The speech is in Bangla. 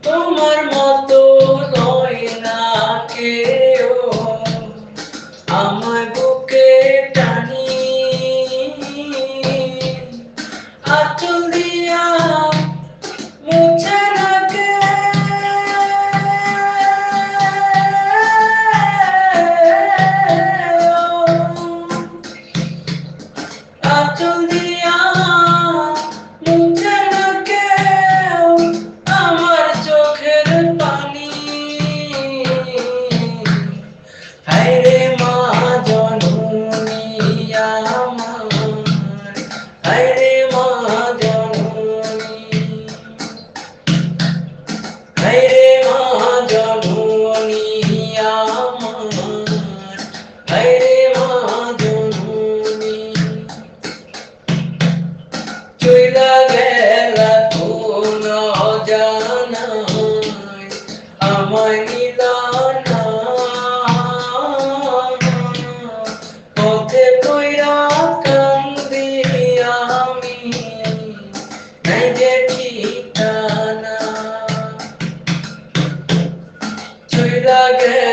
তোমার মতো নয় না কেউ আমার বুকে টানি আঁচল দিয়া মুছে রাখে আঁচল দিয়া মুছে রাখে আমার চোখের পানি হায়রে মা জননী আমার হায়রে মা জননী হায়রে মা জননী আমার হায়রে মা জননী চইলা গেলা কোন অজানায় আমায় নিলা না পথে পইড়া কান্দি আমি নাই যে ঠিকানা চইলা গেলা